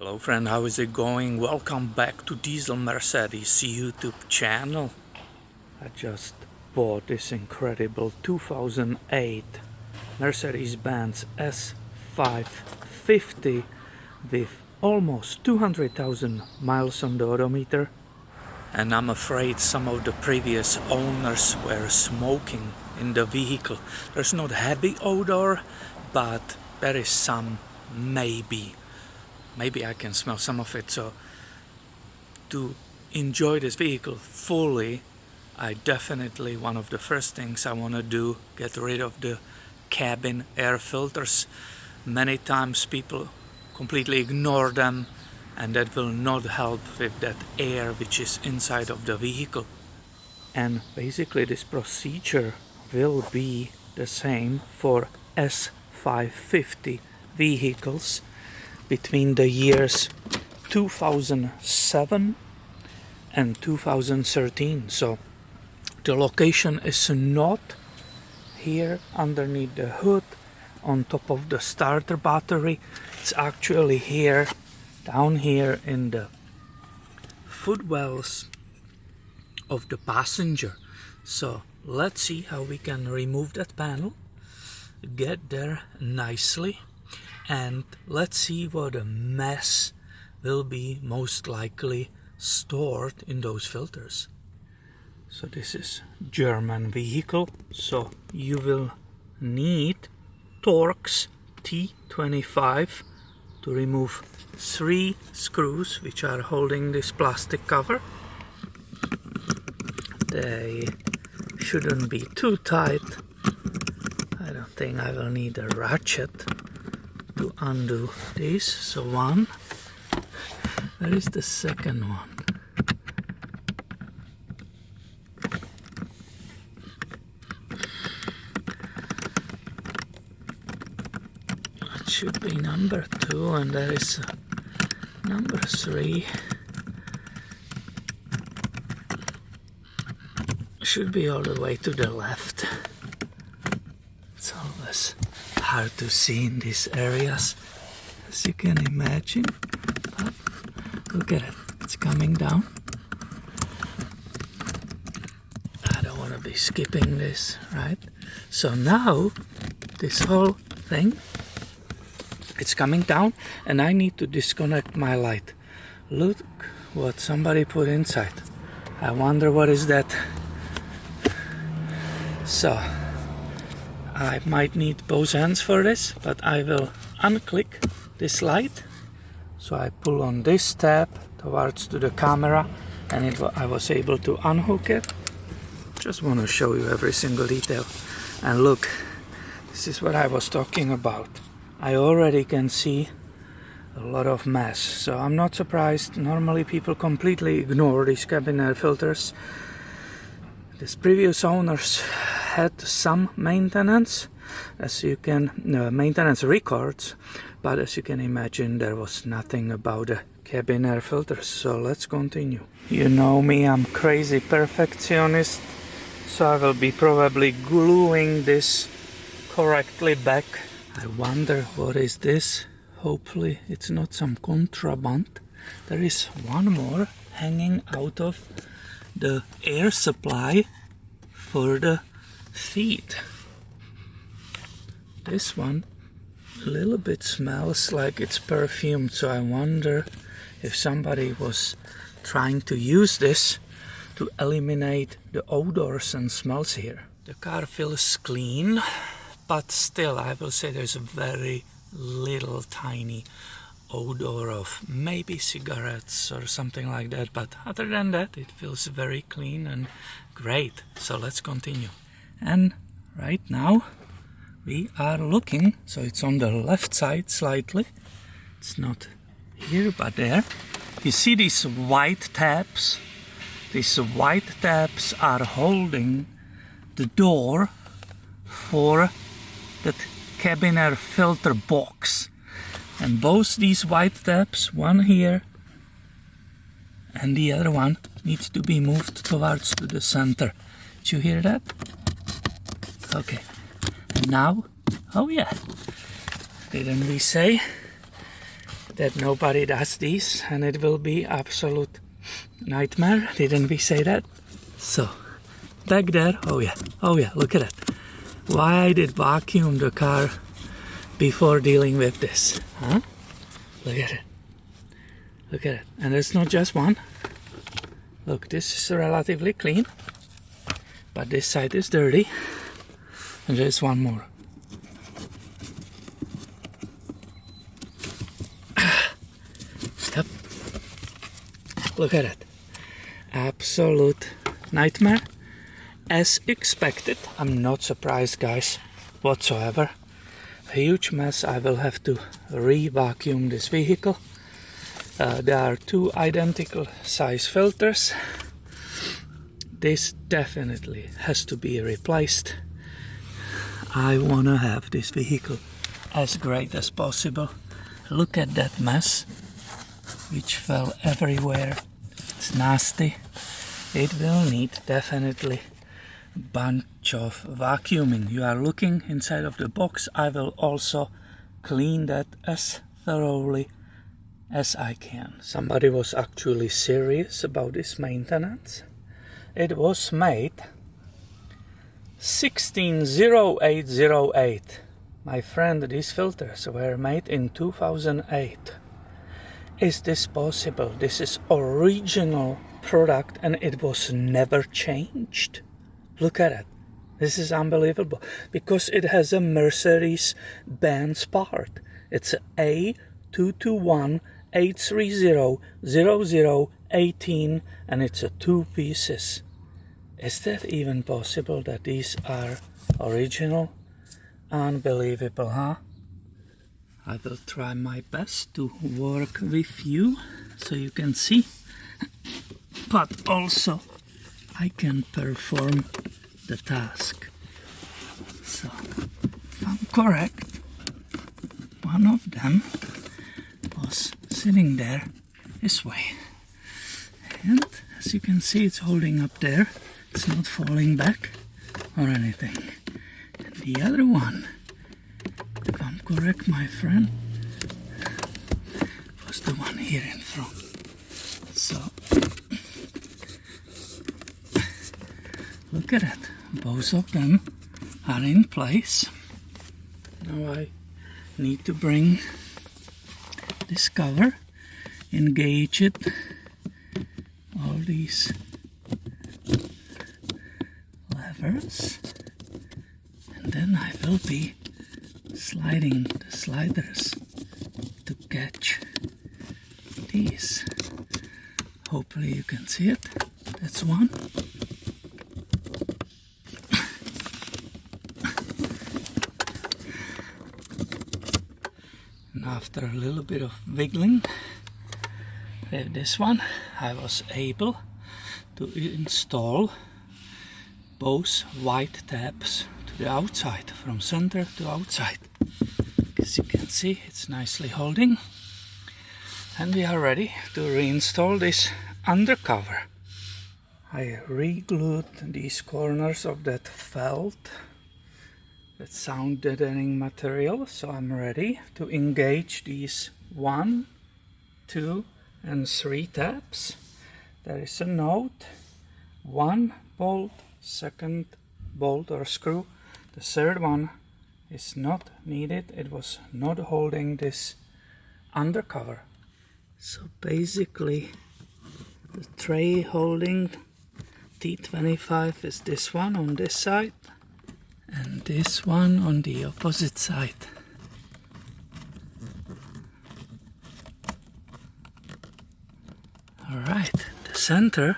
Hello friend, how is it going? Welcome back to Diesel Mercedes YouTube channel. I just bought this incredible 2008 Mercedes-Benz S550 with almost 200,000 miles on the odometer. And I'm afraid some of the previous owners were smoking in the vehicle. There's not heavy odor, but there is some maybe I can smell some of it. So to enjoy this vehicle fully, I definitely, one of the first things I want to do, get rid of the cabin air filters. Many times people completely ignore them, and that will not help with that air which is inside of the vehicle. And basically this procedure will be the same for S550 vehicles between the years 2007 and 2013. So the location is not here underneath the hood on top of the starter battery. It's actually here, down here in the footwells of the passenger. So let's see how we can remove that panel, get there nicely, and let's see what a mess will be most likely stored in those filters. So this is German vehicle, so you will need Torx T25 to remove 3 screws which are holding this plastic cover. They shouldn't be too tight. I don't think I will need a ratchet to undo this. So one. Where is the second one? It should be number 2, and there is number 3. Should be all the way to the left. It's always hard to see in these areas, as you can imagine. But look at it, it's coming down. I don't want to be skipping this, right? So now this whole thing, it's coming down, and I need to disconnect my light. Look what somebody put inside. I wonder what is that. So I might need both hands for this, but I will unclick this light. So I pull on this tab towards to the camera, and I was able to unhook it. Just want to show you every single detail. And look, this is what I was talking about. I already can see a lot of mess. So I'm not surprised. Normally people completely ignore these cabin air filters. These previous owners had some maintenance, as you can maintenance records, but as you can imagine, there was nothing about the cabin air filters. So let's continue. You know me, I'm crazy perfectionist, so I will be probably gluing this correctly back. I wonder what is this. Hopefully it's not some contraband. There is one more hanging out of the air supply for the feet. This one a little bit smells like it's perfumed, so I wonder if somebody was trying to use this to eliminate the odors and smells here. The car feels clean, but still I will say there's a very little tiny odor of maybe cigarettes or something like that, but other than that it feels very clean and great. So let's continue. And right now we are looking, so it's on the left side slightly, it's not here but there. You see these white tabs? These white tabs are holding the door for that cabin air filter box. And both these white tabs, one here and the other one, needs to be moved towards to the center. Did you hear that? Okay. And now, oh yeah, didn't we say that nobody does these, and it will be absolute nightmare. Didn't we say that? So back there, oh yeah, look at it. Why I did vacuum the car before dealing with this, huh? Look at it, and it's not just one. Look, this is relatively clean, but this side is dirty, and there's one more. Stop. Look at it. Absolute nightmare. As expected. I'm not surprised, guys, whatsoever. A huge mess. I will have to re-vacuum this vehicle. There are two identical size filters. This definitely has to be replaced. I want to have this vehicle as great as possible. Look at that mess, which fell everywhere. It's nasty. It will need definitely a bunch of vacuuming. You are looking inside of the box. I will also clean that as thoroughly as I can. Somebody was actually serious about this maintenance. It was made 160808. My friend, these filters were made in 2008. Is this possible? This is original product and it was never changed. Look at it. This is unbelievable because it has a Mercedes-Benz part. It's a A221-830-0018 and it's a 2 pieces. Is that even possible that these are original? Unbelievable, huh? I will try my best to work with you so you can see, but also I can perform the task. So, if I'm correct, one of them was sitting there this way. And as you can see, it's holding up there. It's not falling back or anything. And the other one, if I'm correct, my friend, was the one here in front. So, look at it. Both of them are in place. Now I need to bring this cover, engage it, all these levers, and then I will be sliding the sliders to catch these. Hopefully you can see it. That's one. And after a little bit of wiggling with this one, I was able to install both white tabs to the outside, from center to outside. As you can see, it's nicely holding. And we are ready to reinstall this undercover. I re-glued these corners of that felt, that sound deadening material, so I'm ready to engage these 1, 2 and 3 tabs. There is a note, 1 bolt, 2nd bolt or screw. The 3rd one is not needed. It was not holding this undercover. So basically the tray holding T25 is this one on this side and this one on the opposite side. Alright, the center,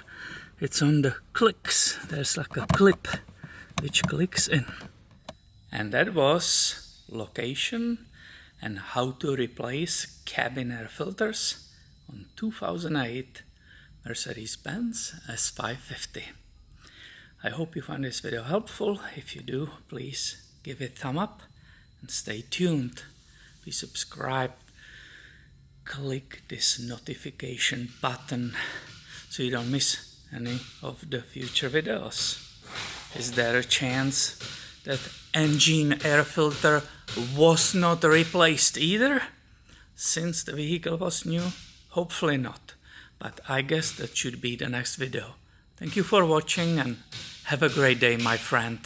it's on the clicks. There's like a clip which clicks in. And that was location and how to replace cabin air filters on 2008 Mercedes-Benz S550. I hope you found this video helpful. If you do, please give it a thumb up and stay tuned. Please subscribe, click this notification button so you don't miss any of the future videos. Is there a chance that engine air filter was not replaced either? since the vehicle was new? Hopefully not, but I guess that should be the next video. Thank you for watching and have a great day, my friend.